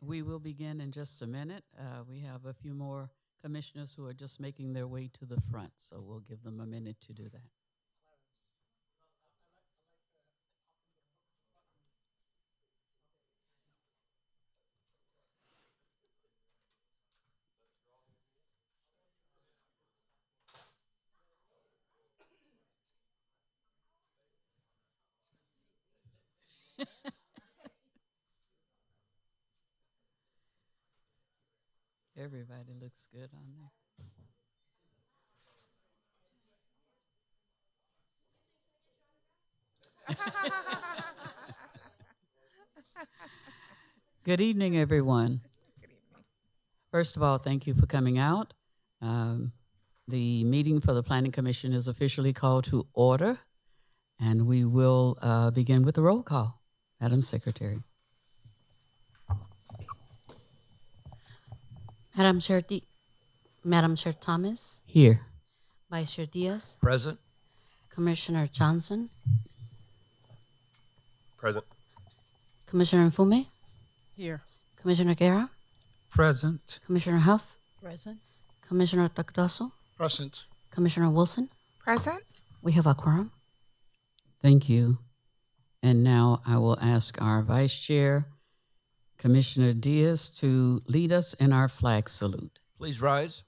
We will begin in just a minute. We have a few more commissioners who are just making their way to the front, so we'll give them a minute to do that. Everybody looks good on there. Good evening, everyone. Good evening. First of all, thank you for coming out. Um, the meeting for the Planning Commission is officially called to order, and we will begin with the roll call. Madam Secretary. Madam Chair, Madam Chair Thomas, Here. Vice Chair Diaz, Present. Commissioner Johnson, Present. Commissioner Mfume, Here. Commissioner Guerra, Present. Commissioner Huff, Present. Commissioner Takdaso, Present. Commissioner Wilson. Present. We have a quorum. Thank you. And now I will ask our Vice Chair, Commissioner Diaz, to lead us in our flag salute. Please rise.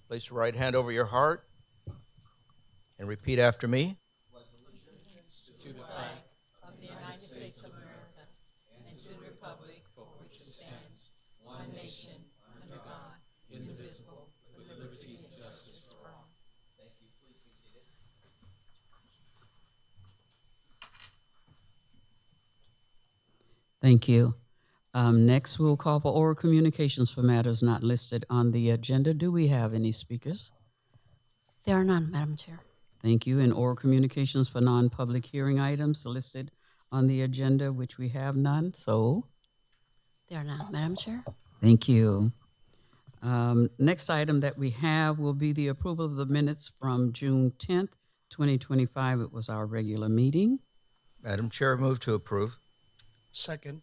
Place your right hand over your heart and repeat after me. Thank you. Next, we'll call for oral communications for matters not listed on the agenda. Do we have any speakers? There are none, Madam Chair. Thank you. And oral communications for non-public hearing items listed on the agenda, which we have none. So, There are none, Madam Chair. thank you. Next item that we have will be the approval of the minutes from June 10th, 2025. It was our regular meeting. Madam Chair, move to approve. Second.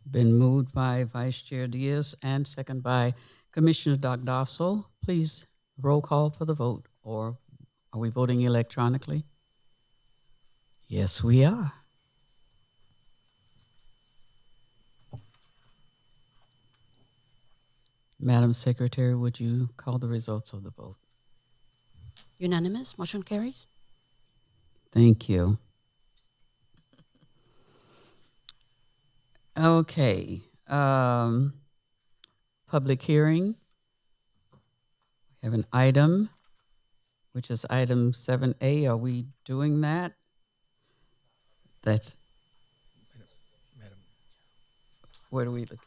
Been moved by Vice Chair Diaz and second by Commissioner Dogdasso. Please roll call for the vote, or are we voting electronically? Yes, we are. Madam Secretary, would you call the results of the vote? Unanimous, motion carries. Thank you. Okay. Public hearing. We have an item, which is item 7A. Are we doing that? That's, Madam. where do we look?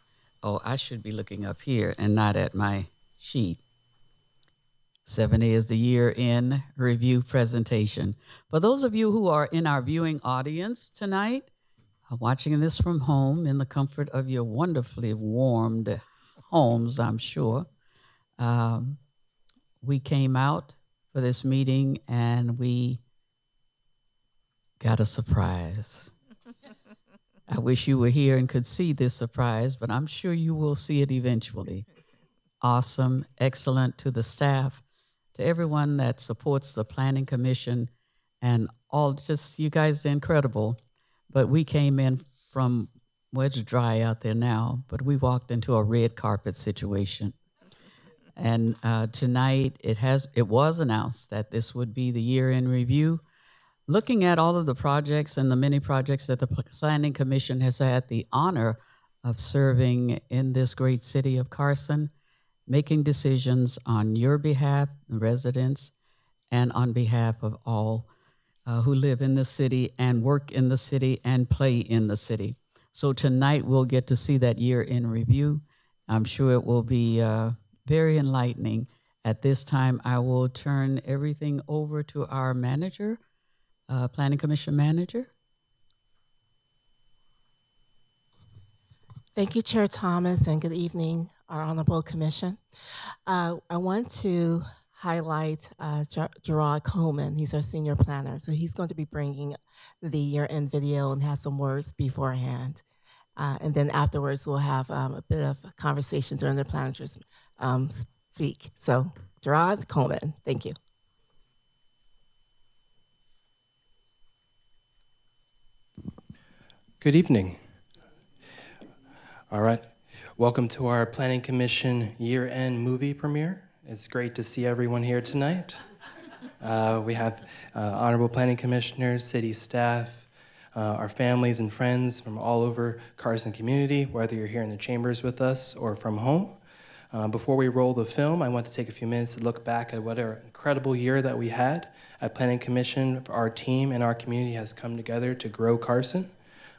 Oh, I should be looking up here and not at my sheet. 7A is the year-end review presentation. For those of you who are in our viewing audience tonight, watching this from home in the comfort of your wonderfully warmed homes, I'm sure, we came out for this meeting and we got a surprise. I wish you were here and could see this surprise, but I'm sure you will see it eventually. Awesome, excellent to the staff, to everyone that supports the Planning Commission, and all just, you guys are incredible. But we came in from, well, it's dry out there now, but we walked into a red carpet situation. And tonight it was announced that this would be the year-end review, looking at all of the projects and the many projects that the Planning Commission has had the honor of serving in this great city of Carson, making decisions on your behalf, the residents, and on behalf of all who live in the city and work in the city and play in the city. So tonight we'll get to see that year-end review. I'm sure it will be very enlightening. At this time, I will turn everything over to our manager, Planning Commission manager. Thank you, Chair Thomas, and good evening, our Honorable Commission. I want to highlight Gerard Coleman. He's our senior planner, so he's going to be bringing the year-end video and has some words beforehand. And then afterwards, we'll have a bit of a conversation during the planners speak. So, Gerard Coleman, thank you. Good evening. All right. Welcome to our Planning Commission year-end movie premiere. It's great to see everyone here tonight. We have honorable planning commissioners, city staff, our families and friends from all over Carson community, whether you're here in the chambers with us or from home. Before we roll the film, I want to take a few minutes to look back at what an incredible year that we had at Planning Commission. Our team and our community has come together to grow Carson.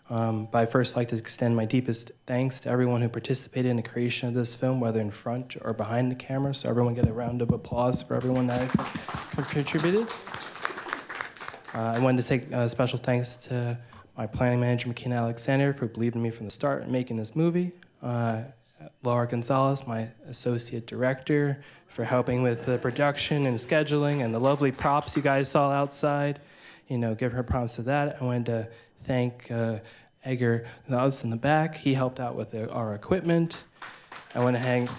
But I'd first like to extend my deepest thanks to everyone who participated in the creation of this film, whether in front or behind the camera. So everyone get a round of applause for everyone that contributed. I wanted to say special thanks to my planning manager, McKenna Alexander, for believing in me from the start in making this movie. Laura Gonzalez, my associate director, for helping with the production and scheduling and the lovely props you guys saw outside. Give her props to that. I wanted to thank Edgar Gonzalez in the back. He helped out with our equipment. I want to thank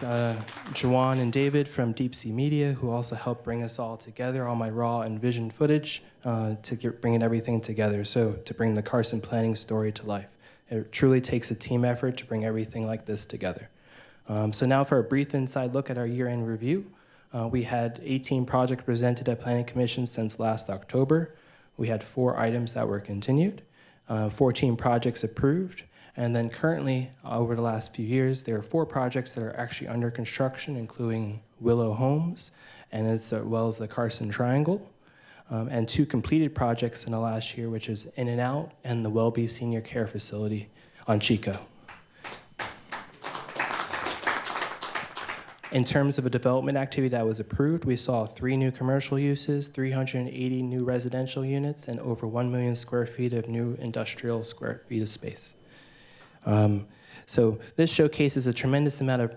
Jawan and David from Deep Sea Media, who also helped bring us all together, all my raw and vision footage, bringing everything together, so to bring the Carson planning story to life. It truly takes a team effort to bring everything like this together. So now for a brief inside look at our year-end review. We had 18 projects presented at Planning Commission since last October. We had 4 items that were continued. 14 projects approved, and then currently, over the last few years, there are 4 projects that are actually under construction, including Willow Homes, and as well as the Carson Triangle, and 2 completed projects in the last year, which is In and Out and the Welby Senior Care Facility on Chico. In terms of a development activity that was approved, we saw 3 new commercial uses, 380 new residential units, and over 1 million square feet of new industrial square feet of space. So this showcases a tremendous amount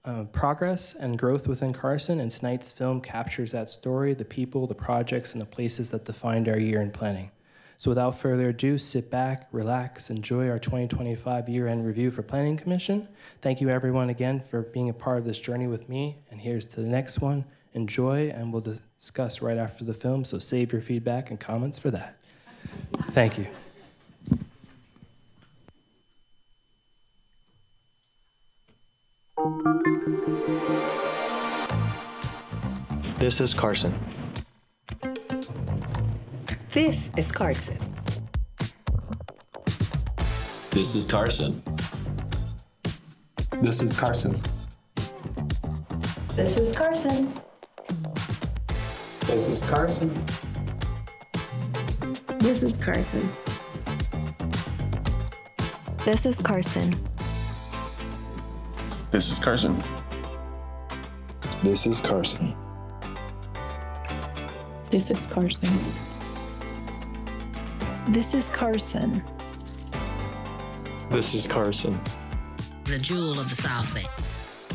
of progress and growth within Carson, and tonight's film captures that story, the people, the projects, and the places that defined our year in planning. So without further ado, sit back, relax, enjoy our 2025 year-end review for Planning Commission. Thank you everyone again for being a part of this journey with me, and here's to the next one. Enjoy, and we'll discuss right after the film, so save your feedback and comments for that. Thank you. This is Carson. This is Carson. This is Carson. This is Carson. This is Carson. This is Carson. This is Carson. This is Carson. This is Carson. This is Carson. This is Carson. This is Carson. This is Carson. The jewel of the South Bay.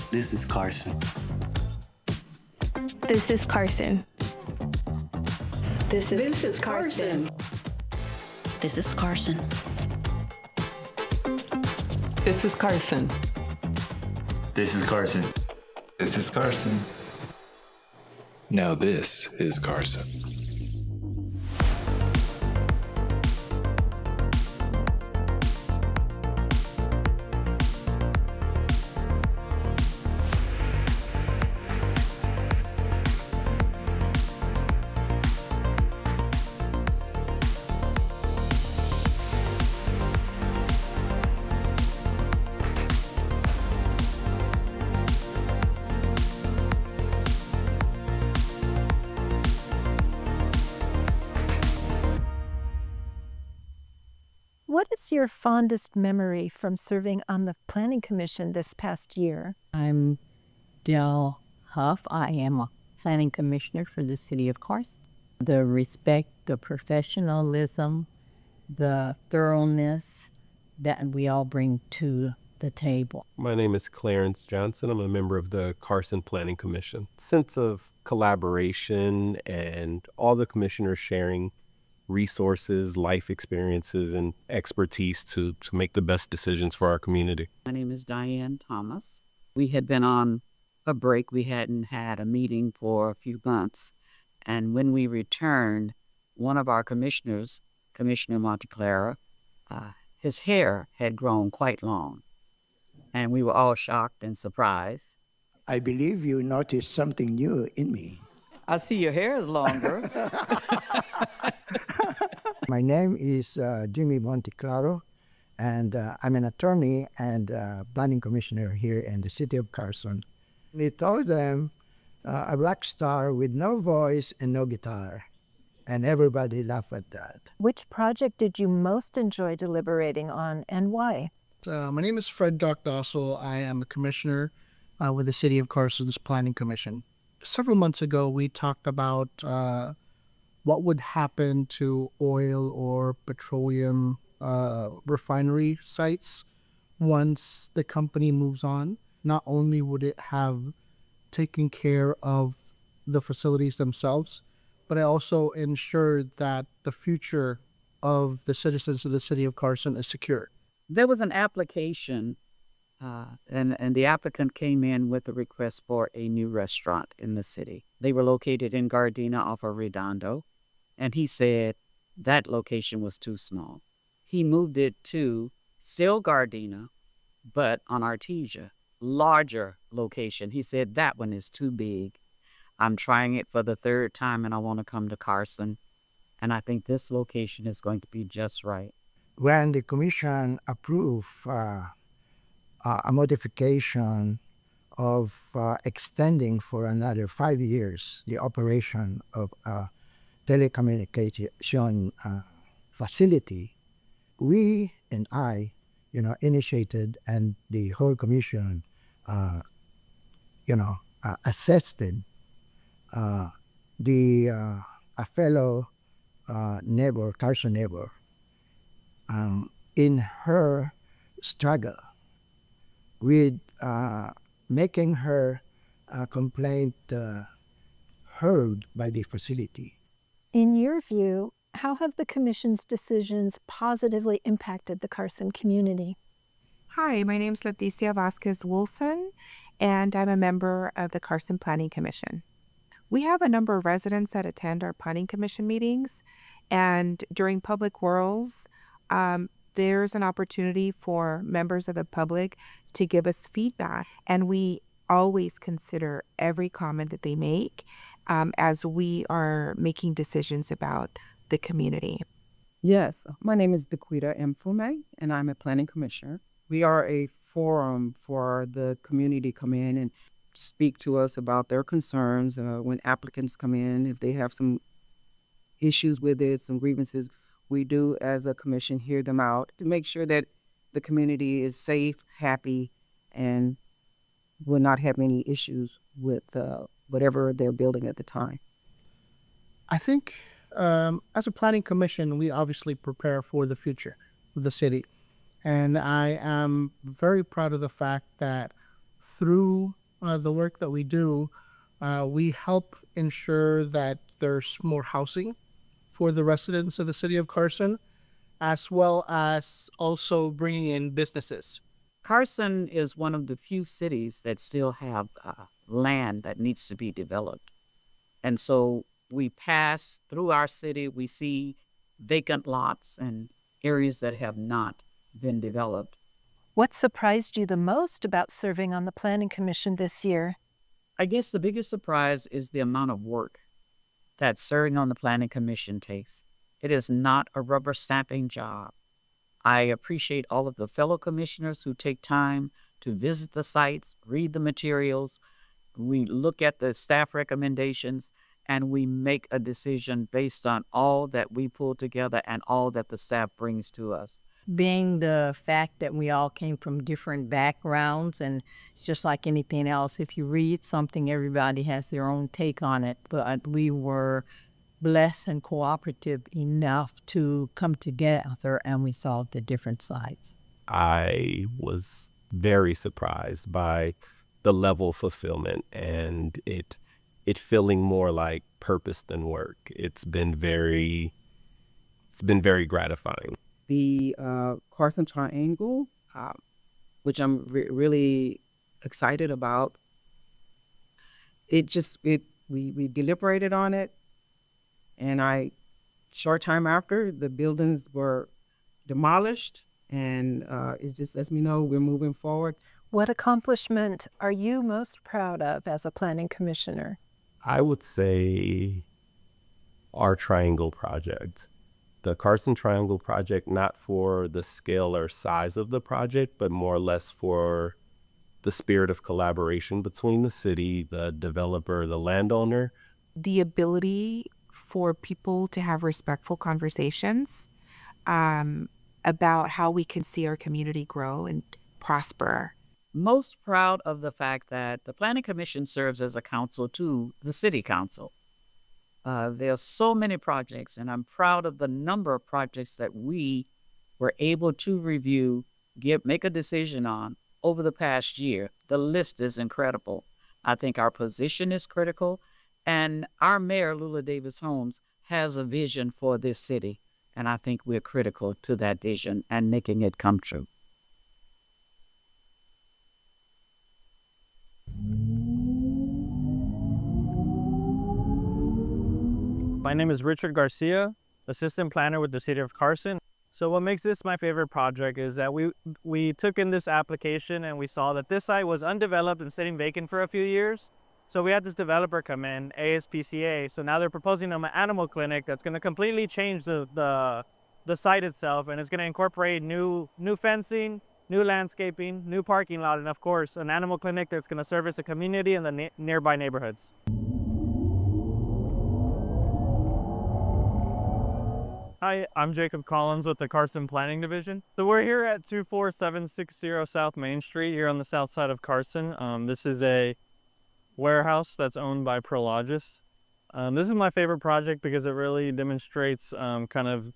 This is Carson. This is Carson. This is Carson. This is Carson. This is Carson. This is Carson. This is Carson. Now this is Carson. What is your fondest memory from serving on the Planning Commission this past year? I'm Del Huff. I am a Planning Commissioner for the City of Carson. The respect, the professionalism, the thoroughness that we all bring to the table. My name is Clarence Johnson. I'm a member of the Carson Planning Commission. Sense of collaboration and all the commissioners sharing resources, life experiences, and expertise to make the best decisions for our community. My name is Diane Thomas. We had been on a break. We hadn't had a meeting for a few months. And when we returned, one of our commissioners, Commissioner Monteclara, his hair had grown quite long. And we were all shocked and surprised. I believe you noticed something new in me. I see your hair is longer. My name is Jimmy Monteclaro, and I'm an attorney and planning commissioner here in the city of Carson. We told them a rock star with no voice and no guitar, and everybody laughed at that. Which project did you most enjoy deliberating on, and why? My name is Fred Dossel. I am a commissioner with the City of Carson's Planning Commission. Several months ago, we talked about what would happen to oil or petroleum refinery sites once the company moves on. Not only would it have taken care of the facilities themselves, but it also ensured that the future of the citizens of the city of Carson is secure. There was an application, and the applicant came in with a request for a new restaurant in the city. They were located in Gardena off of Redondo, and he said that location was too small. He moved it to still Gardena, but on Artesia, larger location. He said that one is too big. I'm trying it for the third time, and I want to come to Carson, and I think this location is going to be just right. When the commission approved a modification of extending for another 5 years the operation of a telecommunication facility, we and I, initiated, and the whole commission, assisted a fellow neighbor, Carson neighbor, in her struggle with making her complaint heard by the facility. In your view, how have the Commission's decisions positively impacted the Carson community? Hi, my name is Leticia Vasquez Wilson, and I'm a member of the Carson Planning Commission. We have a number of residents that attend our Planning Commission meetings, and during public whirls, there's an opportunity for members of the public to give us feedback, and we always consider every comment that they make as we are making decisions about the community. Yes, my name is Daquita Mfume, and I'm a planning commissioner. We are a forum for the community to come in and speak to us about their concerns when applicants come in. If they have some issues with it, some grievances, we do as a commission hear them out to make sure that the community is safe, happy, and will not have any issues with whatever they're building at the time. I think as a planning commission, we obviously prepare for the future of the city. And I am very proud of the fact that through the work that we do, we help ensure that there's more housing for the residents of the city of Carson, as well as also bringing in businesses. Carson is one of the few cities that still have land that needs to be developed. And so we pass through our city, we see vacant lots and areas that have not been developed. What surprised you the most about serving on the Planning Commission this year? I guess the biggest surprise is the amount of work that serving on the Planning Commission takes. It is not a rubber stamping job. I appreciate all of the fellow commissioners who take time to visit the sites, read the materials. We look at the staff recommendations, and we make a decision based on all that we pull together and all that the staff brings to us. Being the fact that we all came from different backgrounds, and it's just like anything else, if you read something, everybody has their own take on it. But we were blessed and cooperative enough to come together, and we saw the different sides. I was very surprised by the level of fulfillment and it feeling more like purpose than work. It's been very it's been very gratifying. The Carson Triangle, which I'm really excited about. We deliberated on it, and short time after, the buildings were demolished, and it just lets me know we're moving forward. What accomplishment are you most proud of as a planning commissioner? I would say our Triangle project. The Carson Triangle project, not for the scale or size of the project, but more or less for the spirit of collaboration between the city, the developer, the landowner. The ability for people to have respectful conversations about how we can see our community grow and prosper. Most proud of the fact that the Planning Commission serves as a counsel to the City Council. There are so many projects, and I'm proud of the number of projects that we were able to review, make a decision on over the past year. The list is incredible. I think our position is critical, and our mayor, Lula Davis Holmes, has a vision for this city, and I think we're critical to that vision and making it come true. My name is Richard Garcia, assistant planner with the city of Carson. So what makes this my favorite project is that we took in this application and we saw that this site was undeveloped and sitting vacant for a few years. So we had this developer come in, ASPCA. So now they're proposing an animal clinic that's going to completely change the site itself, and it's going to incorporate new fencing, new landscaping, new parking lot, and of course an animal clinic that's going to service the community and the nearby neighborhoods. Hi, I'm Jacob Collins with the Carson Planning Division. So we're here at 24760 South Main Street here on the south side of Carson. This is a warehouse that's owned by Prologis. This is my favorite project because it really demonstrates kind of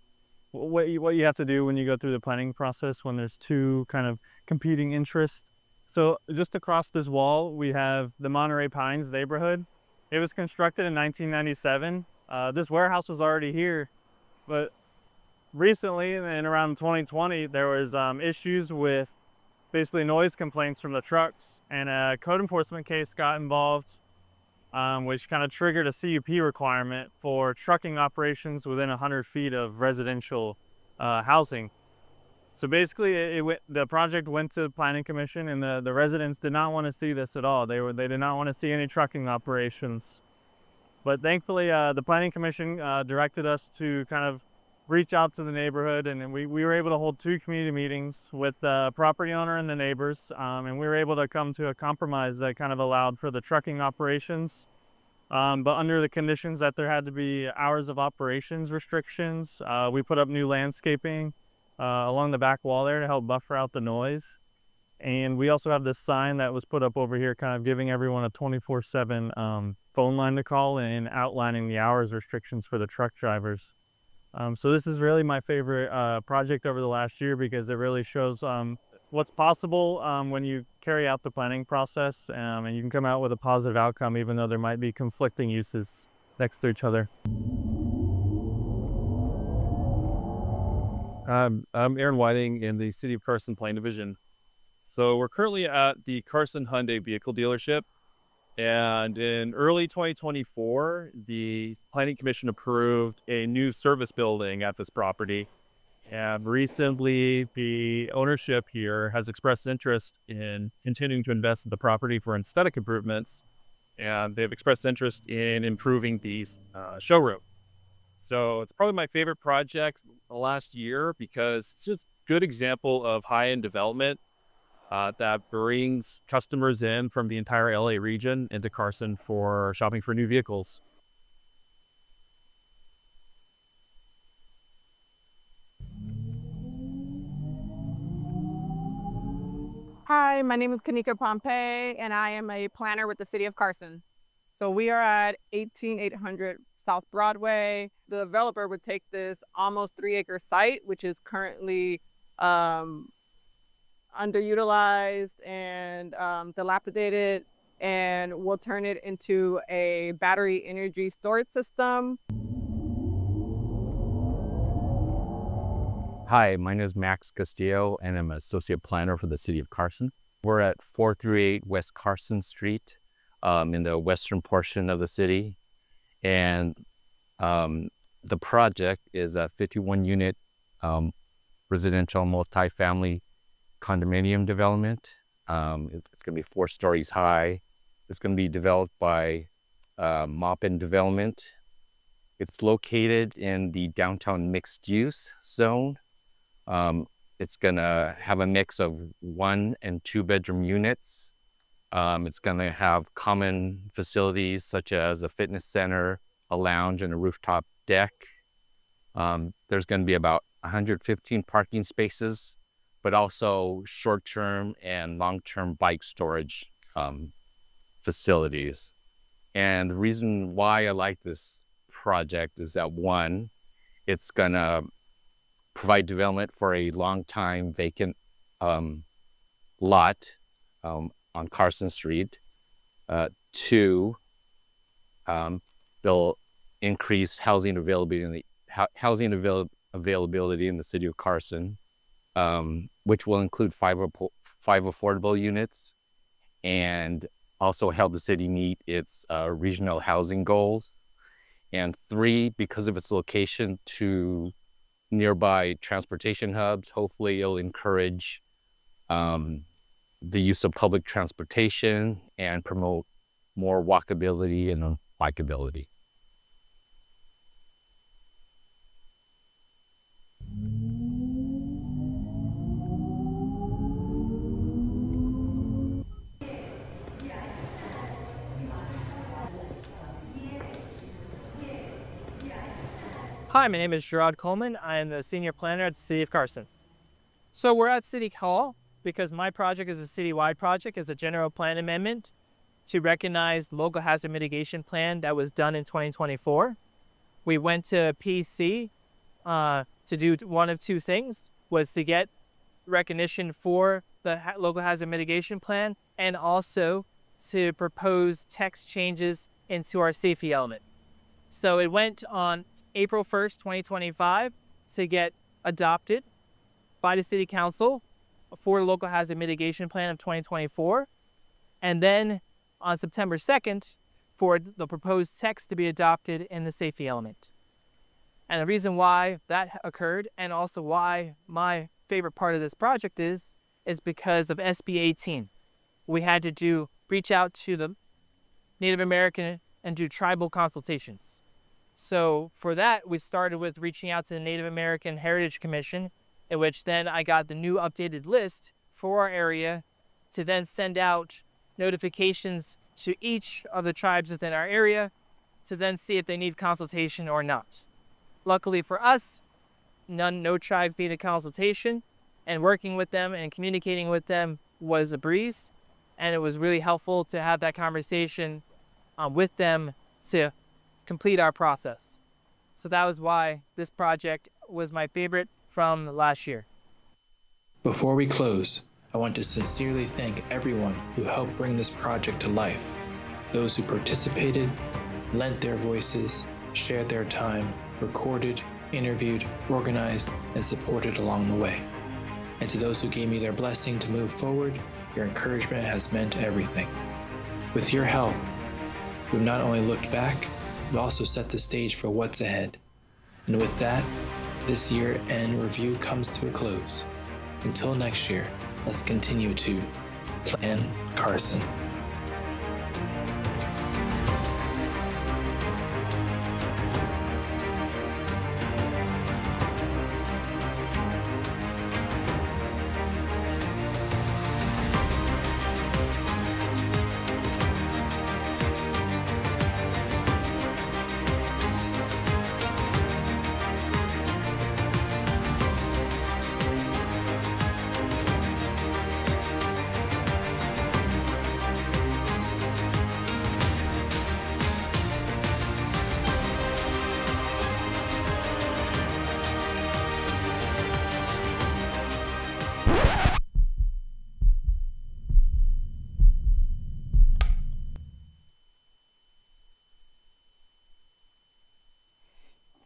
what you have to do when you go through the planning process when there's two kind of competing interests. So just across this wall, we have the Monterey Pines neighborhood. It was constructed in 1997. This warehouse was already here. But recently, in around 2020, there was issues with basically noise complaints from the trucks, and a code enforcement case got involved, which kind of triggered a CUP requirement for trucking operations within 100 feet of residential housing. So basically, the project went to the Planning Commission, and the residents did not want to see this at all. They did not want to see any trucking operations. But thankfully, the Planning Commission directed us to kind of reach out to the neighborhood, and we were able to hold 2 community meetings with the property owner and the neighbors, and we were able to come to a compromise that kind of allowed for the trucking operations, but under the conditions that there had to be hours of operations restrictions. We put up new landscaping along the back wall there to help buffer out the noise. And we also have this sign that was put up over here kind of giving everyone a 24/7 phone line to call and outlining the hours restrictions for the truck drivers. So this is really my favorite project over the last year because it really shows what's possible when you carry out the planning process, and you can come out with a positive outcome even though there might be conflicting uses next to each other. I'm Aaron Whiting in the City of Carson Planning Division. So we're currently at the Carson Hyundai vehicle dealership, and in early 2024, the Planning Commission approved a new service building at this property. And recently, the ownership here has expressed interest in continuing to invest in the property for aesthetic improvements, and they've expressed interest in improving the showroom. So it's probably my favorite project last year because it's just a good example of high-end development that brings customers in from the entire LA region into Carson for shopping for new vehicles. Hi, my name is Kanika Pompey, and I am a planner with the City of Carson. So we are at 18800 South Broadway. The developer would take this almost 3-acre site, which is currently underutilized and dilapidated, and we'll turn it into a battery energy storage system. Hi, my name is Max Castillo, and I'm an associate planner for the city of Carson. We're at 438 West Carson Street in the western portion of the city. And the project is a 51-unit residential multifamily condominium development. It's going to be 4 stories high. It's going to be developed by Maupin Development. It's located in the downtown mixed use zone. It's gonna have a mix of 1 and 2 bedroom units. It's gonna have common facilities such as a fitness center, a lounge, and a rooftop deck. There's gonna be about 115 parking spaces, but also short-term and long-term bike storage facilities. And the reason why I like this project is that 1, it's gonna provide development for a long-time vacant lot on Carson Street. 2, they'll increase housing availability in the city of Carson, which will include 5 affordable units and also help the city meet its regional housing goals. And 3, because of its location to nearby transportation hubs, hopefully it'll encourage the use of public transportation and promote more walkability and bikeability. Hi, my name is Gerard Coleman. I am the senior planner at the City of Carson. So we're at City Hall because my project is a citywide project. It's a general plan amendment to recognize local hazard mitigation plan that was done in 2024. We went to PC to do one of 2 things, was to get recognition for the local hazard mitigation plan and also to propose text changes into our safety element. So it went on April 1st, 2025 to get adopted by the City Council for the Local Hazard Mitigation Plan of 2024. And then on September 2nd for the proposed text to be adopted in the safety element. And the reason why that occurred and also why my favorite part of this project is because of SB 18. We had to reach out to the Native American and do tribal consultations. So for that, we started with reaching out to the Native American Heritage Commission, in which then I got the new updated list for our area to then send out notifications to each of the tribes within our area to then see if they need consultation or not. Luckily for us, no tribe needed consultation, and working with them and communicating with them was a breeze, and it was really helpful to have that conversation with them to complete our process. So that was why this project was my favorite from last year. Before we close, I want to sincerely thank everyone who helped bring this project to life. Those who participated, lent their voices, shared their time, recorded, interviewed, organized, and supported along the way. And to those who gave me their blessing to move forward, your encouragement has meant everything. With your help, we've not only looked back, we also set the stage for what's ahead. And with that, this year-end review comes to a close. Until next year, let's continue to plan Carson.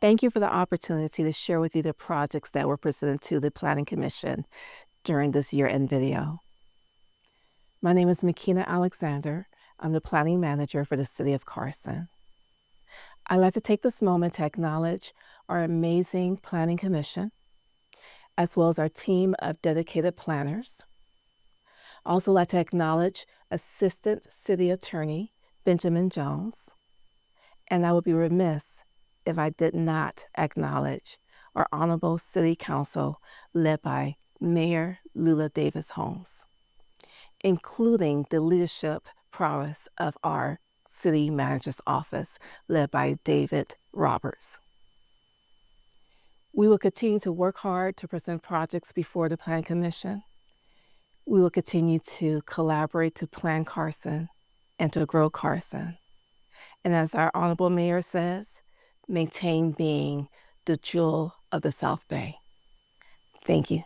Thank you for the opportunity to share with you the projects that were presented to the Planning Commission during this year-end video. My name is Makina Alexander. I'm the Planning Manager for the City of Carson. I'd like to take this moment to acknowledge our amazing Planning Commission, as well as our team of dedicated planners. I also like to acknowledge Assistant City Attorney Benjamin Jones, and I would be remiss if I did not acknowledge our Honorable City Council led by Mayor Lula Davis Holmes, including the leadership prowess of our City Manager's Office led by David Roberts. We will continue to work hard to present projects before the Plan Commission. We will continue to collaborate to plan Carson and to grow Carson. And as our Honorable Mayor says, maintain being the jewel of the South Bay. Thank you.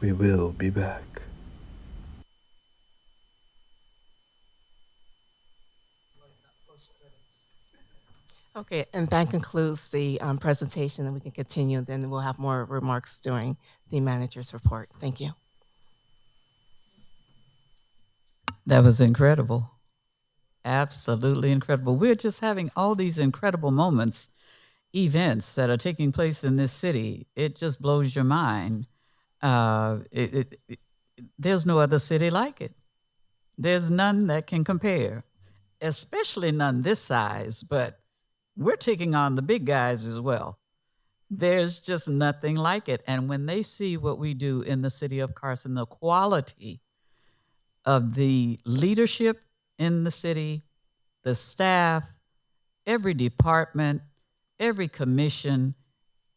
We will be back. Okay, and that concludes the presentation, and we can continue. Then we'll have more remarks during the manager's report. Thank you. That was incredible. Absolutely incredible. We're just having all these incredible moments, events that are taking place in this city. It just blows your mind. There's no other city like it. There's none that can compare, especially none this size, but we're taking on the big guys as well. There's just nothing like it. And when they see what we do in the city of Carson, the quality of the leadership in the city, the staff, every department, every commission,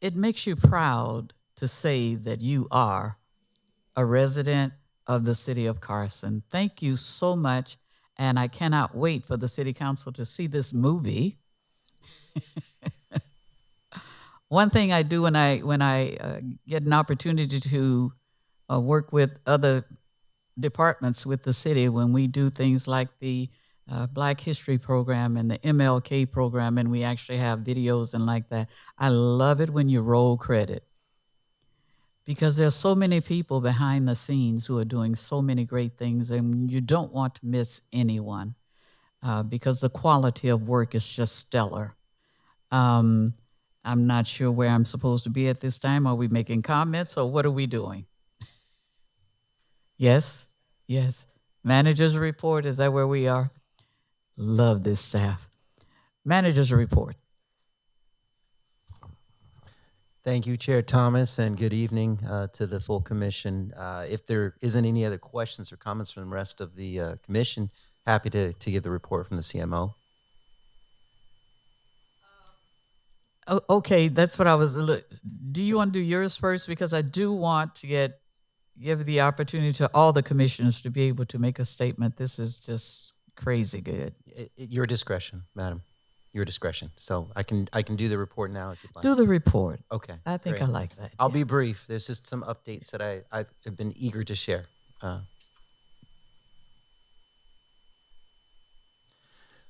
it makes you proud to say that you are a resident of the city of Carson. Thank you so much. And I cannot wait for the city council to see this movie. One thing I do when I get an opportunity to work with other departments with the city, when we do things like the Black History program and the MLK program, and we actually have videos and like that, I love it when you roll credit, because there's so many people behind the scenes who are doing so many great things, and you don't want to miss anyone because the quality of work is just stellar. I'm not sure where I'm supposed to be at this time. Are we making comments or what are we doing? Yes, yes. Manager's report, is that where we are? Love this staff. Manager's report. Thank you, Chair Thomas, and good evening to the full commission. If there isn't any other questions or comments from the rest of the commission, happy to give the report from the CMO. Okay, that's what I was. Do you want to do yours first? Because I do want to give the opportunity to all the commissioners to be able to make a statement. This is just crazy good. Your discretion, madam. Your discretion. So I can do the report now if you'd like. Do the report. Okay. I think great. I like that. I'll be brief. There's just some updates that I've been eager to share.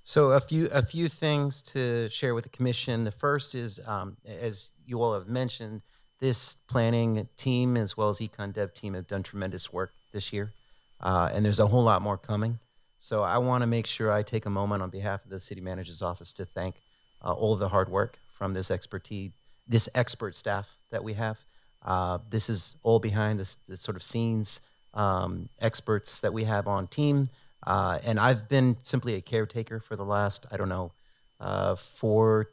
So a few things to share with the commission. The first is, as you all have mentioned, this planning team as well as Econ Dev team have done tremendous work this year, and there's a whole lot more coming. So I want to make sure I take a moment on behalf of the city manager's office to thank all of the hard work from this expert staff that we have. This is all behind this sort of scenes experts that we have on team. And I've been simply a caretaker for the last, 4-5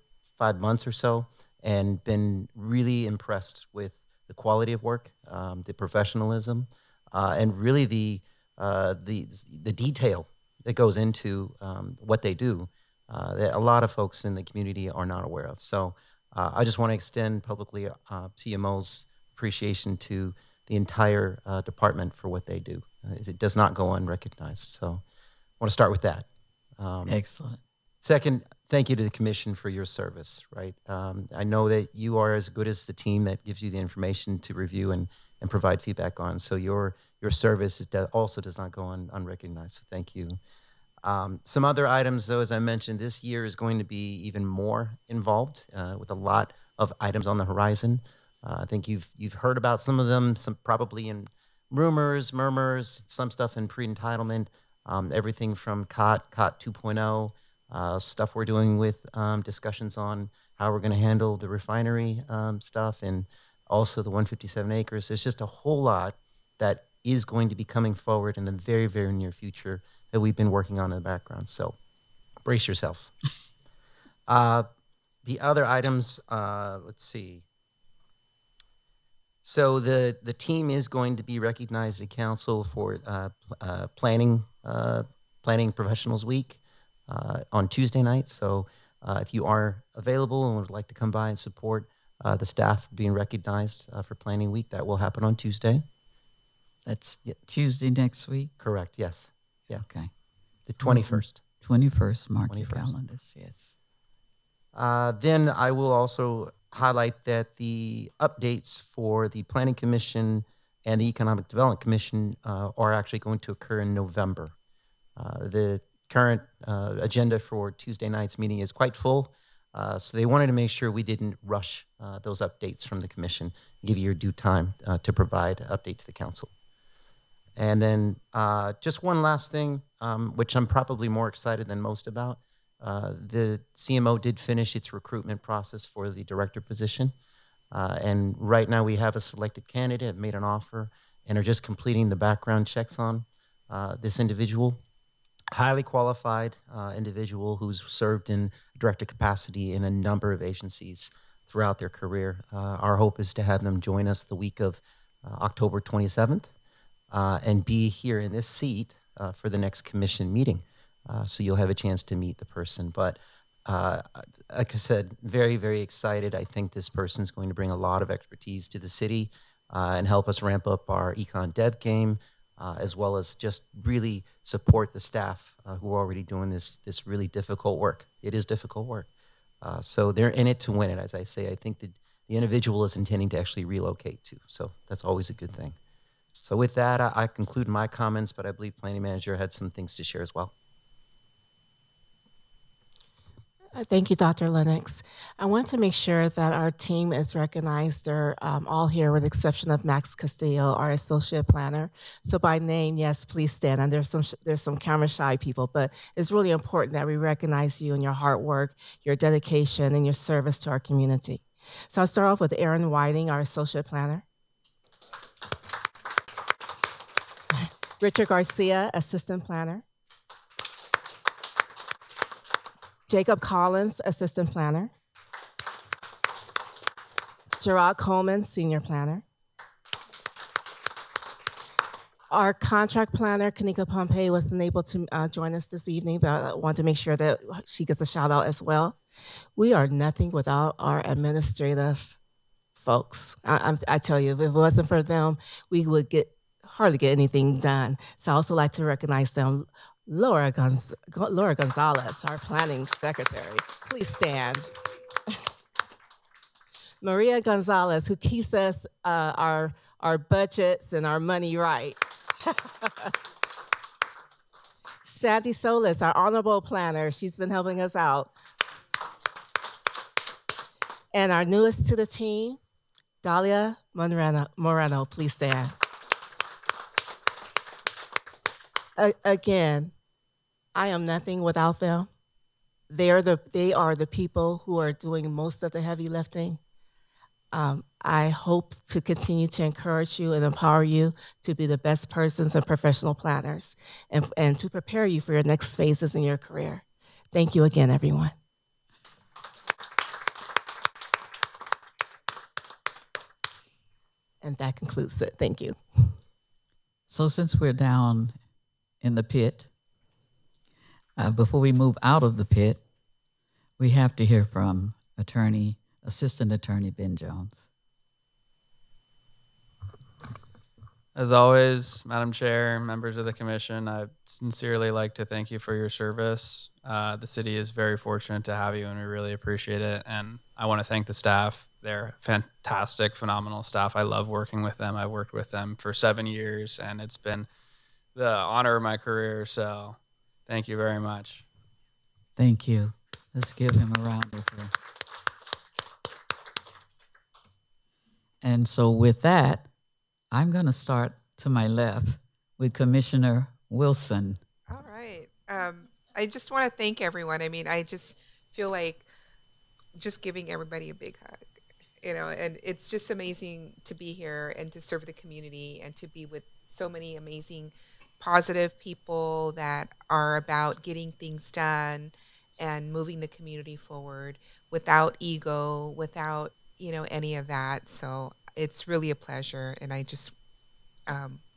months or so, and been really impressed with the quality of work, the professionalism, and really the detail that goes into what they do that a lot of folks in the community are not aware of. So I just want to extend publicly CMO's appreciation to the entire department for what they do. It does not go unrecognized. So I want to start with that. Excellent. Second, thank you to the commission for your service, right? I know that you are as good as the team that gives you the information to review and provide feedback on. So your service also does not go unrecognized. So thank you. Some other items, though, as I mentioned, this year is going to be even more involved with a lot of items on the horizon. I think you've heard about some of them, some probably in rumors, murmurs, some stuff in pre-entitlement, everything from COT 2.0, stuff we're doing with discussions on how we're going to handle the refinery stuff, and also the 157 acres. There's just a whole lot that is going to be coming forward in the very, very near future that we've been working on in the background. So brace yourself. The other items, let's see. So the team is going to be recognized at council for planning professionals week on Tuesday night. So if you are available and would like to come by and support the staff being recognized for planning week, that will happen on Tuesday. That's Tuesday next week? Correct, yes. Yeah. Okay. The 21st. 21st, mark your calendars, yes. Then I will also highlight that the updates for the Planning Commission and the Economic Development Commission are actually going to occur in November. The current agenda for Tuesday night's meeting is quite full, so they wanted to make sure we didn't rush those updates from the commission, give you your due time to provide an update to the council. And then just one last thing, which I'm probably more excited than most about. The CMO did finish its recruitment process for the director position. And right now we have a selected candidate, made an offer, and are just completing the background checks on this individual. Highly qualified individual who's served in director capacity in a number of agencies throughout their career. Our hope is to have them join us the week of October 27th. And be here in this seat for the next commission meeting. So you'll have a chance to meet the person. But like I said, very, very excited. I think this person is going to bring a lot of expertise to the city and help us ramp up our econ dev game, as well as just really support the staff who are already doing this really difficult work. It is difficult work. So they're in it to win it, as I say. I think that the individual is intending to actually relocate too. So that's always a good thing. So with that, I conclude my comments, but I believe Planning Manager had some things to share as well. Thank you, Dr. Lennox. I want to make sure that our team is recognized. They're all here with the exception of Max Castillo, our associate planner. So by name, yes, please stand. And there's some camera shy people, but it's really important that we recognize you and your hard work, your dedication, and your service to our community. So I'll start off with Erin Whiting, our associate planner. Richard Garcia, assistant planner. Jacob Collins, assistant planner. Gerard Coleman, senior planner. Our contract planner, Kanika Pompey, wasn't able to join us this evening, but I want to make sure that she gets a shout out as well. We are nothing without our administrative folks. I tell you, if it wasn't for them, we would hardly get anything done. So I also like to recognize them. Laura Gonzalez, our planning secretary. Please stand. Maria Gonzalez, who keeps us our budgets and our money right. Sandy Solis, our honorable planner. She's been helping us out. And our newest to the team, Dalia Moreno. Please stand. Again, I am nothing without them. They are the people who are doing most of the heavy lifting. I hope to continue to encourage you and empower you to be the best persons and professional planners and to prepare you for your next phases in your career. Thank you again, everyone. And that concludes it. Thank you. So since we're down in the pit, before we move out of the pit, we have to hear from Assistant Attorney Ben Jones. As always, Madam Chair, members of the commission, I sincerely like to thank you for your service. The city is very fortunate to have you, and we really appreciate it. And I want to thank the staff. They're fantastic, phenomenal staff. I love working with them. I've worked with them for 7 years, and it's been the honor of my career. So thank you very much. Thank you. Let's give him a round as well. And so with that, I'm going to start to my left with Commissioner Wilson. All right. I just want to thank everyone. I mean, I just feel like just giving everybody a big hug, you know, and it's just amazing to be here and to serve the community and to be with so many amazing, positive people that are about getting things done and moving the community forward without ego, without, you know, any of that. So it's really a pleasure, and I just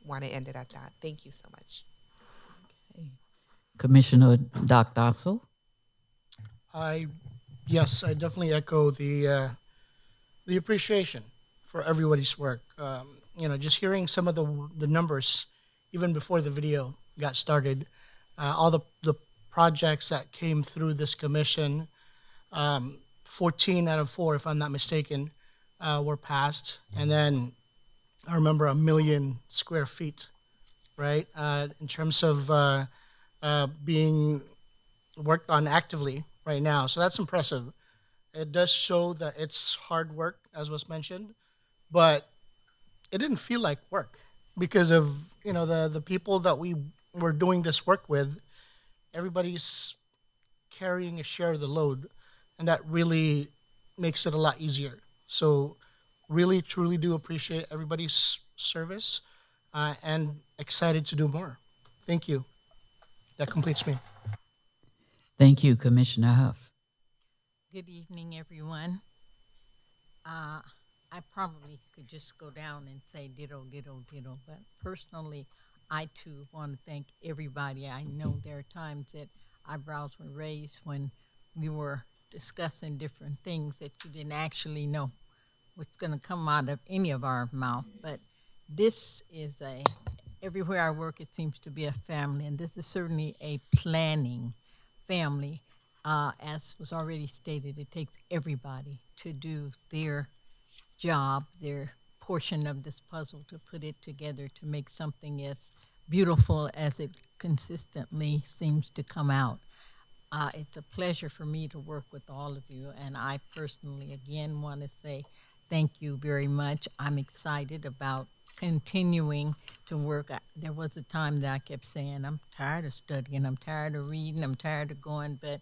want to end it at that. Thank you so much. Okay. Commissioner Doc Dossel. Yes, I definitely echo the appreciation for everybody's work. You know, just hearing some of the numbers, even before the video got started, all the projects that came through this commission, 14 out of 4, if I'm not mistaken, were passed. And then I remember 1 million square feet, right? In terms of being worked on actively right now. So that's impressive. It does show that it's hard work, as was mentioned, but it didn't feel like work because of, you know, the people that we were doing this work with. Everybody's carrying a share of the load, and that really makes it a lot easier. So really, truly do appreciate everybody's service and excited to do more. Thank you. That completes me. Thank you, Commissioner Huff. Good evening, everyone. I probably could just go down and say ditto, ditto, ditto, but personally, I too want to thank everybody. I know there are times that eyebrows were raised when we were discussing different things that you didn't actually know what's going to come out of any of our mouth. But this is everywhere I work, it seems to be a family, and this is certainly a planning family. As was already stated, it takes everybody to do their job, their portion of this puzzle, to put it together to make something as beautiful as it consistently seems to come out. It's a pleasure for me to work with all of you, and I personally, again, want to say thank you very much. I'm excited about continuing to work. There was a time that I kept saying, I'm tired of studying, I'm tired of reading, I'm tired of going, but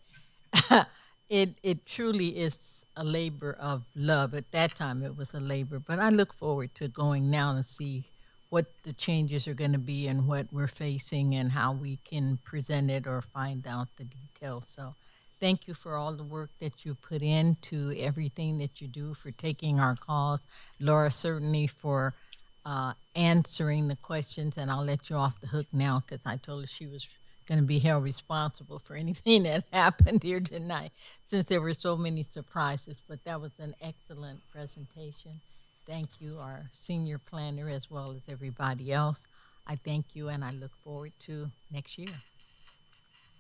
it truly is a labor of love. At that time, it was a labor, but I look forward to going now to see what the changes are going to be and what we're facing and how we can present it or find out the details. So thank you for all the work that you put into everything that you do, for taking our calls. Laura, certainly for answering the questions, and I'll let you off the hook now because I told her she was going to be held responsible for anything that happened here tonight since there were so many surprises. But that was an excellent presentation. Thank you, our senior planner, as well as everybody else. I thank you, and I look forward to next year.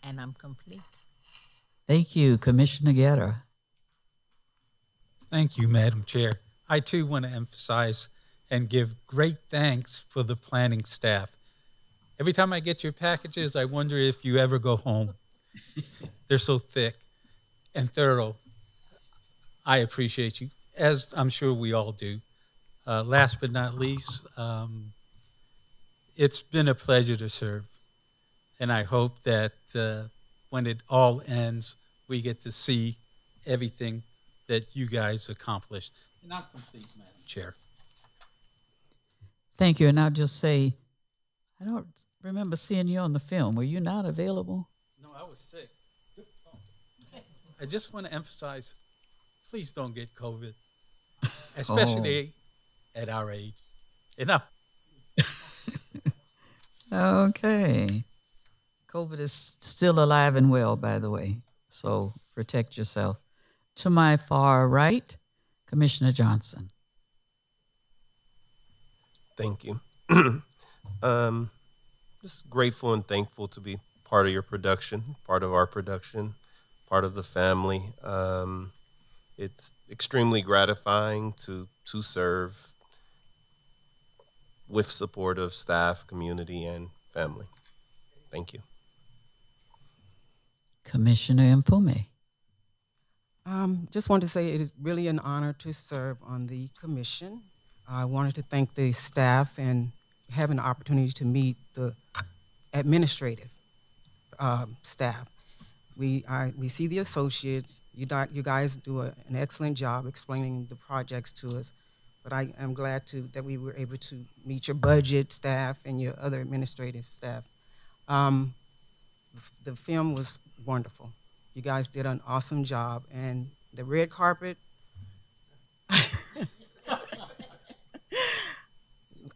And I'm complete. Thank you, Commissioner Guerra. Thank you, Madam Chair. I too want to emphasize and give great thanks for the planning staff. Every time I get your packages, I wonder if you ever go home. They're so thick and thorough. I appreciate you, as I'm sure we all do. Last but not least, it's been a pleasure to serve. And I hope that when it all ends, we get to see everything that you guys accomplished. And I'm complete, Madam Chair. Thank you. And I'll just say, I don't remember seeing you on the film. Were you not available? No, I was sick. I just want to emphasize, please don't get COVID, especially at our age. Enough. Okay. COVID is still alive and well, by the way, so protect yourself. To my far right, Commissioner Johnson. Thank you. Just grateful and thankful to be part of your production, part of our production, part of the family. It's extremely gratifying to serve with support of staff, community, and family. Thank you. Commissioner Mfume. Just wanted to say it is really an honor to serve on the commission. I wanted to thank the staff and having the opportunity to meet the administrative staff. We see the associates. You guys do an excellent job explaining the projects to us. But I am glad that we were able to meet your budget staff and your other administrative staff. The film was wonderful. You guys did an awesome job, and the red carpet,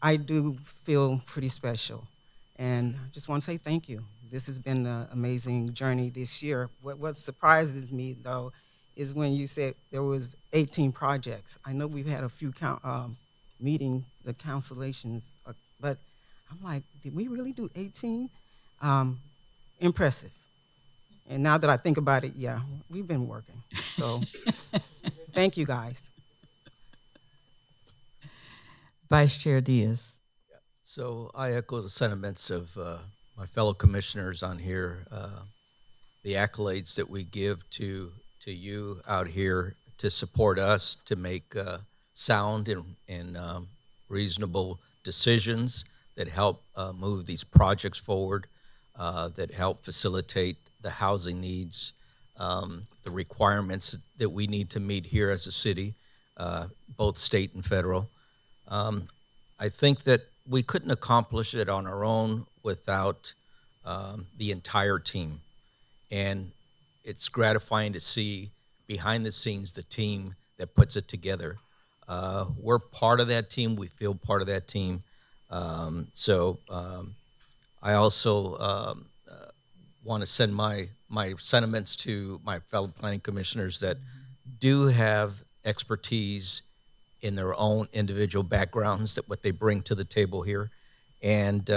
I do feel pretty special. And I just want to say thank you. This has been an amazing journey this year. What surprises me, though, is when you said there was 18 projects. I know we've had a few meeting the cancellations, but I'm like, did we really do 18? Impressive. And now that I think about it, yeah, we've been working. So thank you, guys. Vice Chair Diaz. So I echo the sentiments of my fellow commissioners on here. The accolades that we give to you out here to support us to make sound and reasonable decisions that help move these projects forward, that help facilitate the housing needs, the requirements that we need to meet here as a city, both state and federal. I think that we couldn't accomplish it on our own without the entire team. And it's gratifying to see behind the scenes the team that puts it together. We're part of that team. We feel part of that team. I also want to send my sentiments to my fellow planning commissioners that do have expertise in their own individual backgrounds, that what they bring to the table here. And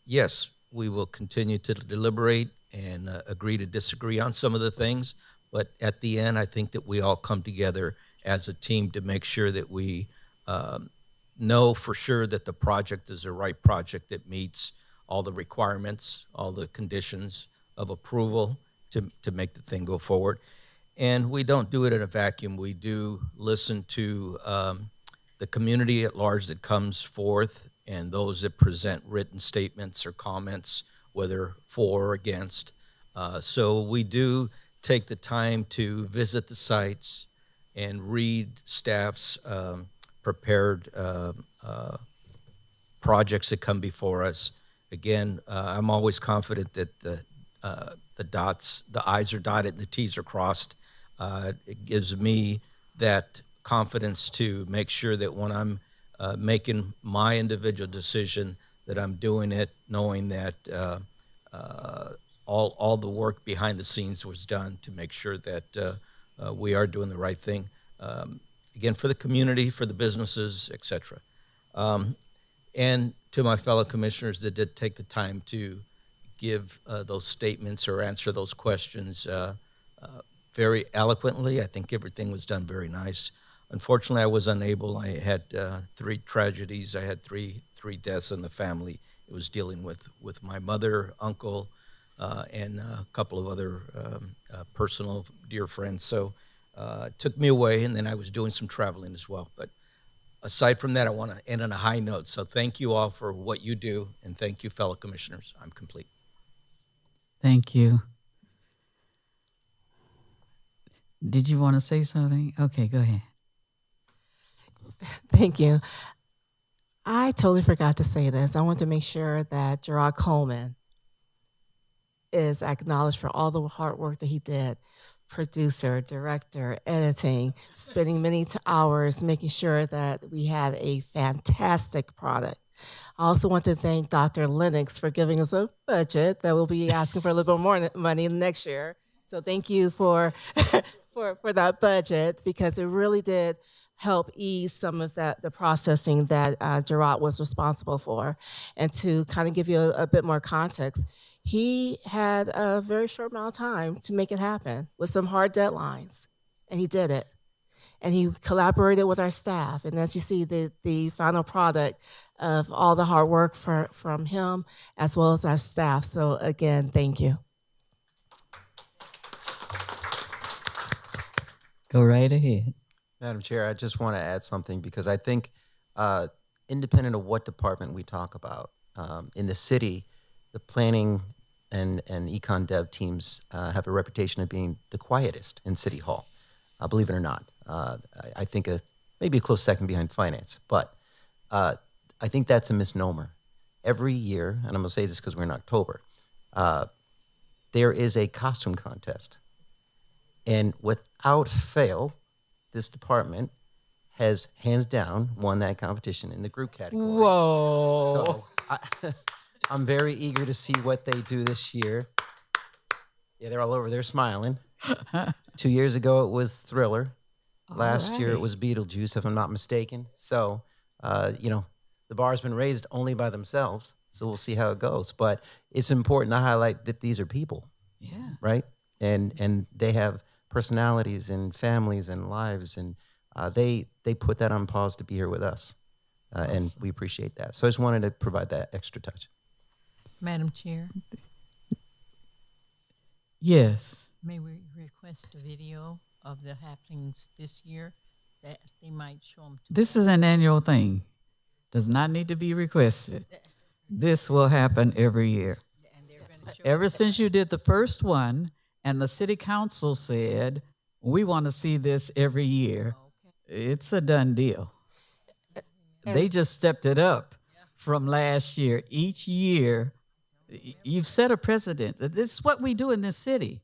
yes, we will continue to deliberate and agree to disagree on some of the things. But at the end, I think that we all come together as a team to make sure that we know for sure that the project is the right project that meets all the requirements, all the conditions of approval to make the thing go forward. And we don't do it in a vacuum. We do listen to the community at large that comes forth and those that present written statements or comments, whether for or against. So we do take the time to visit the sites and read staff's prepared projects that come before us. Again, I'm always confident that the I's are dotted, the T's are crossed. It gives me that confidence to make sure that when I'm making my individual decision, that I'm doing it knowing that all the work behind the scenes was done to make sure that we are doing the right thing. Again, for the community, for the businesses, et cetera. And to my fellow commissioners that did take the time to give those statements or answer those questions very eloquently. I think everything was done very nice. Unfortunately, I was unable. I had 3 tragedies. I had three deaths in the family. It was dealing with my mother, uncle, and a couple of other personal dear friends. So it took me away, and then I was doing some traveling as well. But aside from that, I want to end on a high note. So thank you all for what you do, and thank you, fellow commissioners. I'm complete. Thank you. Did you want to say something? Okay, go ahead. Thank you. I totally forgot to say this. I want to make sure that Gerard Coleman is acknowledged for all the hard work that he did. Producer, director, editing, spending many hours making sure that we had a fantastic product. I also want to thank Dr. Lennox for giving us a budget that we'll be asking for a little bit more money next year. So thank you for for that budget, because it really did help ease some of the processing that Gerard was responsible for. And to kind of give you a bit more context, he had a very short amount of time to make it happen with some hard deadlines, and he did it. And he collaborated with our staff. And as you see, the final product of all the hard work from him as well as our staff. So again, thank you. Go right ahead. Madam Chair, I just want to add something because I think independent of what department we talk about, in the city, the planning and econ dev teams have a reputation of being the quietest in City Hall, believe it or not. I think maybe a close second behind finance, but I think that's a misnomer. Every year, and I'm going to say this because we're in October, there is a costume contest. And without fail, this department has hands down won that competition in the group category. Whoa. So I'm very eager to see what they do this year. Yeah, they're all over there smiling. 2 years ago, it was Thriller. Last year, it was Beetlejuice, if I'm not mistaken. So, the bar's been raised only by themselves. So we'll see how it goes. But it's important to highlight that these are people. Yeah. Right? And they have personalities and families and lives. And they put that on pause to be here with us. And we appreciate that. So I just wanted to provide that extra touch. Madam Chair. Yes. May we request a video of the happenings this year that they might show them to This is an annual thing. Does not need to be requested. This will happen every year. Ever since you did the first one and the city council said, we want to see this every year, it's a done deal. They just stepped it up from last year. Each year, you've set a precedent. This is what we do in this city.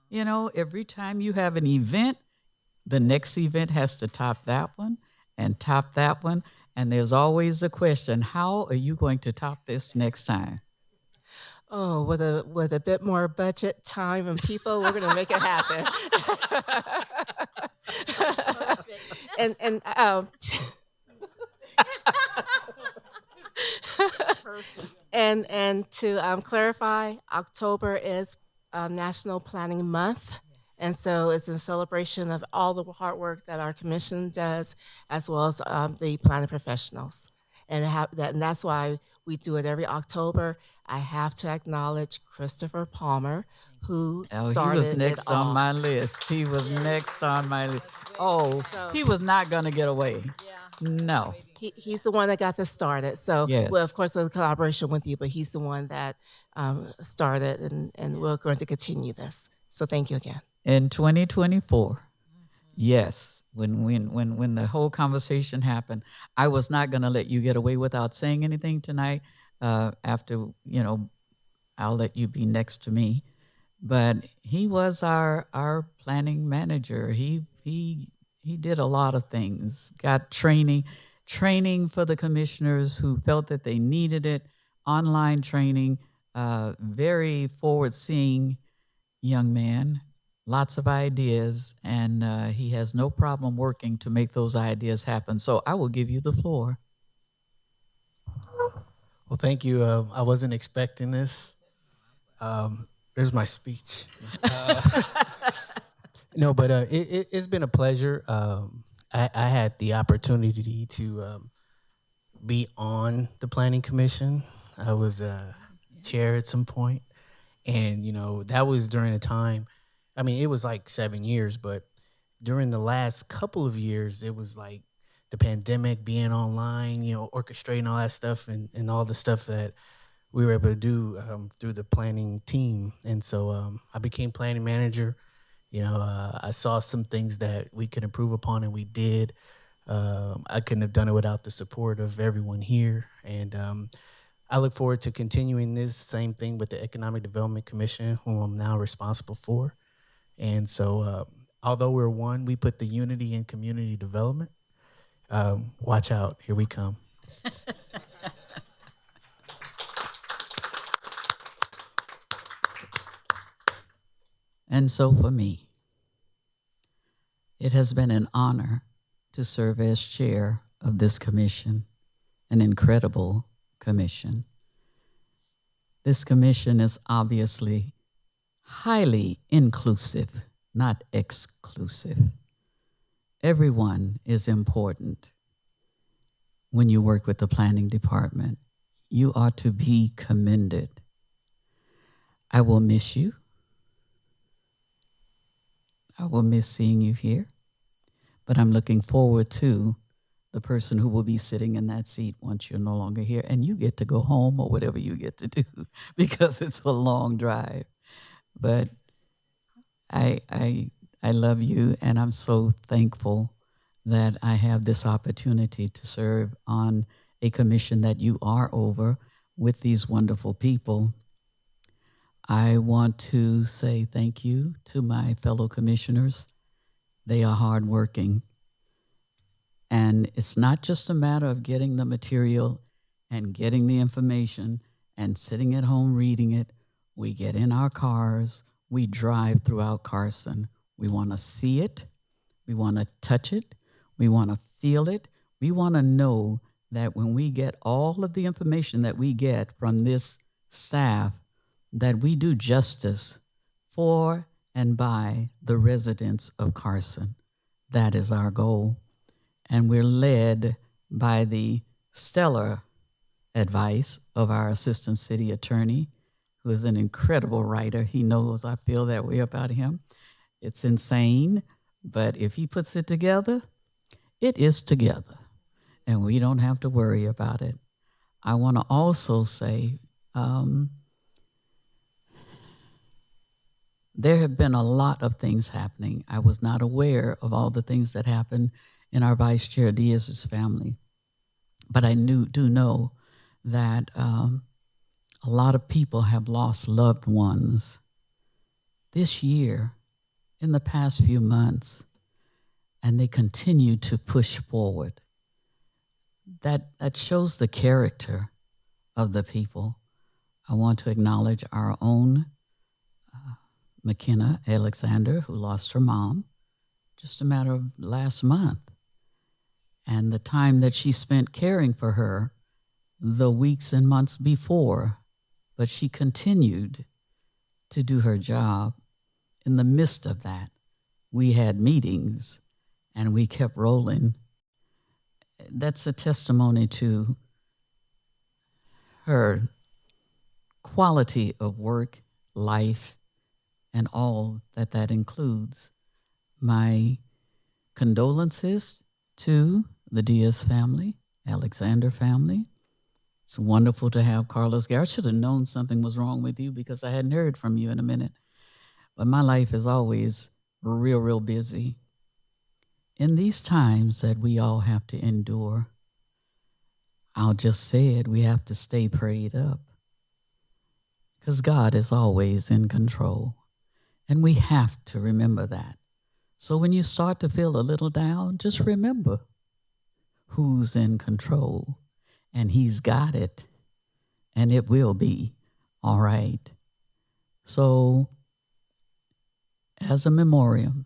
You know, every time you have an event, the next event has to top that one and top that one. And there's always a question, how are you going to top this next time? Oh, with a bit more budget, time, and people, we're going to make it happen. and to clarify, October is National Planning Month. And so it's in celebration of all the hard work that our commission does, as well as the planning professionals. And that's why we do it every October. I have to acknowledge Christopher Palmer, who started he was next it all. on my list. He was next on my list. Oh, he was not going to get away. No. He's the one that got this started. So, yes. Well, of course, in collaboration with you, but he's the one that started, and we're going to continue this. So thank you again. In 2024, yes, when the whole conversation happened, I was not going to let you get away without saying anything tonight. After, I'll let you be next to me. But he was our planning manager. He did a lot of things, got training for the commissioners who felt that they needed it, online training, very forward-seeing young man, lots of ideas, and he has no problem working to make those ideas happen. So I will give you the floor. Well, thank you. I wasn't expecting this. There's my speech. No, but it's been a pleasure. I had the opportunity to be on the Planning Commission. I was chair at some point, and that was during a time. I mean, it was like 7 years, but during the last couple of years, it was like the pandemic, being online, orchestrating all that stuff and all the stuff that we were able to do through the planning team. And so I became planning manager. I saw some things that we could improve upon, and we did. I couldn't have done it without the support of everyone here. And I look forward to continuing this same thing with the Economic Development Commission, whom I'm now responsible for. And so although we're one, we put the unity in community development. Watch out. Here we come. And so for me, it has been an honor to serve as chair of this commission, an incredible commission. This commission is obviously highly inclusive, not exclusive. Everyone is important when you work with the planning department. You are to be commended. I will miss you. I will miss seeing you here, but I'm looking forward to the person who will be sitting in that seat once you're no longer here and you get to go home or whatever you get to do because it's a long drive. But I love you, and I'm so thankful that I have this opportunity to serve on a commission that you are over with these wonderful people. I want to say thank you to my fellow commissioners. They are hardworking. And it's not just a matter of getting the material and getting the information and sitting at home reading it. We get in our cars, we drive throughout Carson. We want to see it, we want to touch it, we want to feel it. We want to know that when we get all of the information that we get from this staff, that we do justice for and by the residents of Carson. That is our goal. And we're led by the stellar advice of our assistant city attorney, who is an incredible writer. He knows I feel that way about him. It's insane, but if he puts it together, it is together, and we don't have to worry about it. I want to also say there have been a lot of things happening. I was not aware of all the things that happened in our Vice Chair Diaz's family, but I do know that a lot of people have lost loved ones this year, in the past few months, and they continue to push forward. That shows the character of the people. I want to acknowledge our own McKenna Alexander, who lost her mom just a matter of last month. And the time that she spent caring for her the weeks and months before, but she continued to do her job. In the midst of that, we had meetings and we kept rolling. That's a testimony to her quality of work, life, and all that that includes. My condolences to the Diaz family, Alexander family. It's wonderful to have Carlos Garrett. I should have known something was wrong with you because I hadn't heard from you in a minute. But my life is always real busy. In these times that we all have to endure, I'll just say it, we have to stay prayed up because God is always in control. And we have to remember that. So when you start to feel a little down, just remember who's in control, and he's got it, and it will be all right. So as a memoriam,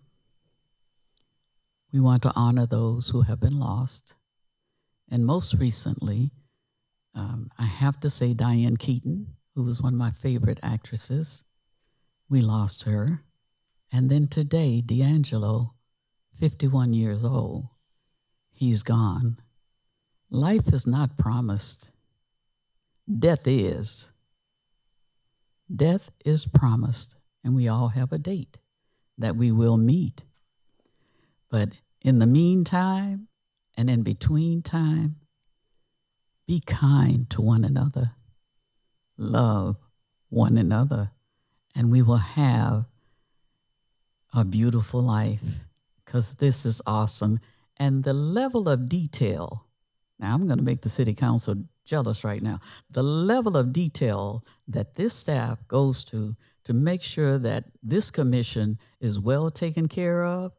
we want to honor those who have been lost. And most recently, I have to say Diane Keaton, who was one of my favorite actresses. We lost her. And then today, D'Angelo, 51 years old, he's gone. Life is not promised. Death is. Death is promised, and we all have a date that we will meet. But in the meantime and in between time, be kind to one another. Love one another, and we will have a beautiful life, because this is awesome. And the level of detail, now I'm going to make the city council jealous right now, the level of detail that this staff goes to make sure that this commission is well taken care of,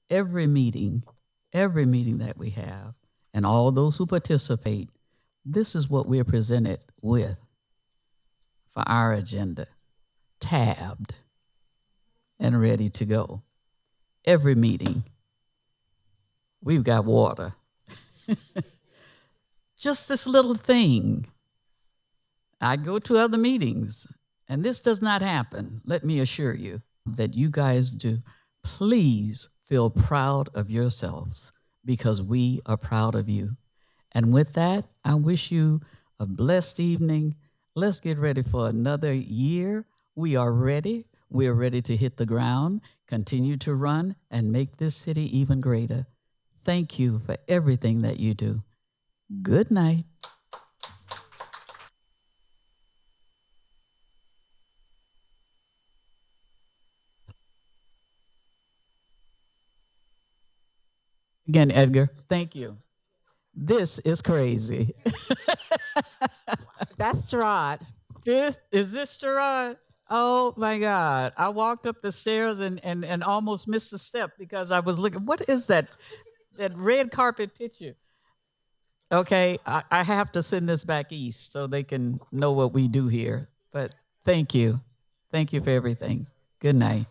every meeting that we have, and all those who participate, this is what we're presented with for our agenda, tabbed and ready to go. Every meeting, we've got water. Just this little thing. I go to other meetings, and this does not happen, let me assure you, that you guys do. Please feel proud of yourselves because we are proud of you. And with that, I wish you a blessed evening. Let's get ready for another year. We are ready. We are ready to hit the ground, continue to run, and make this city even greater. Thank you for everything that you do. Good night. Again, Edgar, thank you. This is crazy. That's Gerard. Is this Gerard? Oh my God. I walked up the stairs and almost missed a step because I was looking. What is that? That red carpet picture. Okay, I have to send this back east so they can know what we do here. But thank you. Thank you for everything. Good night.